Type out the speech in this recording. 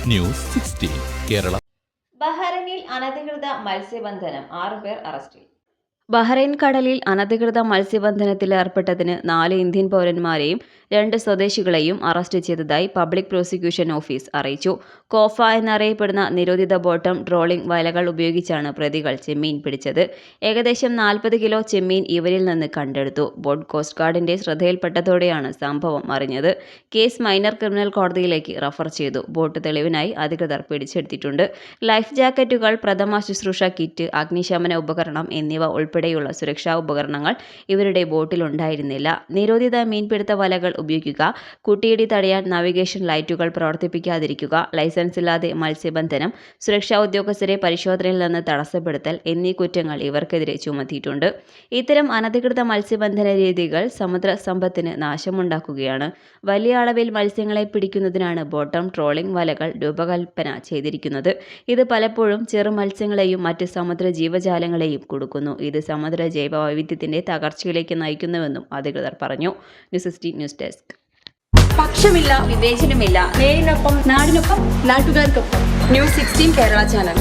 News 16 Kerala. ബഹ്റൈനിൽ അനധികൃത മത്സ്യബന്ധനം 6 പേർ അറസ്റ്റിൽ. ബഹ്റൈൻ കടലിൽ അനധികൃത മത്സ്യബന്ധനത്തിൽ ഏർപ്പെട്ടതിന് 4 ഇന്ത്യൻ പൗരന്മാരെയും 2 സ്വദേശികളെയും അറസ്റ്റ് ചെയ്തതായി പബ്ലിക് പ്രോസിക്യൂഷൻ ഓഫീസ് അറിയിച്ചു. കോഫ എന്നറിയപ്പെടുന്ന നിരോധിത ബോട്ടം ട്രോളിംഗ് വലകൾ ഉപയോഗിച്ചാണ് പ്രതികൾ ചെമ്മീൻ പിടിച്ചത്. ഏകദേശം 40 കിലോ ചെമ്മീൻ ഇവരിൽ നിന്ന് കണ്ടെടുത്തു. ബോട്ട് കോസ്റ്റ് ഗാർഡിന്റെ ശ്രദ്ധയിൽപ്പെട്ടതോടെയാണ് സംഭവം അറിഞ്ഞത്. കേസ് മൈനർ ക്രിമിനൽ കോടതിയിലേക്ക് റഫർ ചെയ്തു. ബോട്ട് തെളിവിനായി അധികൃതർ പിടിച്ചെടുത്തിട്ടുണ്ട്. ലൈഫ് ജാക്കറ്റുകൾ, പ്രഥമ ശുശ്രൂഷ കിറ്റ്, അഗ്നിശമന ഉപകരണം എന്നിവ ഉൾപ്പെടെയുള്ള സുരക്ഷാ ഉപകരണങ്ങൾ ഇവരുടെ ബോട്ടിലുണ്ടായിരുന്നില്ല. നിരോധിത മീൻപിടുത്ത വലകൾ ഉപയോഗിക്കുക, കൂട്ടിയിടി തടയാൻ നാവിഗേഷൻ ലൈറ്റുകൾ പ്രവർത്തിപ്പിക്കാതിരിക്കുക, ലൈസൻസില്ലാതെ മത്സ്യബന്ധനം, സുരക്ഷാ ഉദ്യോഗസ്ഥരെ പരിശോധനയിൽ നിന്ന് തടസ്സപ്പെടുത്തൽ എന്നീ കുറ്റങ്ങൾ ഇവർക്കെതിരെ ചുമത്തിയിട്ടുണ്ട്. ഇത്തരം അനധികൃത മത്സ്യബന്ധന രീതികൾ സമുദ്ര സമ്പത്തിന് നാശമുണ്ടാക്കുകയാണ്. വലിയ അളവിൽ മത്സ്യങ്ങളെ പിടിക്കുന്നതിനാണ് ബോട്ടം ട്രോളിംഗ് വലകൾ രൂപകൽപ്പന ചെയ്തിരിക്കുന്നത്. ഇത് പലപ്പോഴും ചെറു മത്സ്യങ്ങളെയും മറ്റ് സമുദ്ര ജീവജാലങ്ങളെയും കുടുക്കുന്നു. ഇത് സമുദ്ര ജൈവ വൈവിധ്യത്തിന്റെ തകർച്ചയിലേക്ക് നയിക്കുന്നുവെന്നും അധികൃതർ പറഞ്ഞു. News 16 news desk. പക്ഷമില്ല, വിവേചനമില്ല. നേരിനൊപ്പം, നാടിനൊപ്പം, നാട്ടുകാർക്കൊപ്പം. News 16 Kerala channel.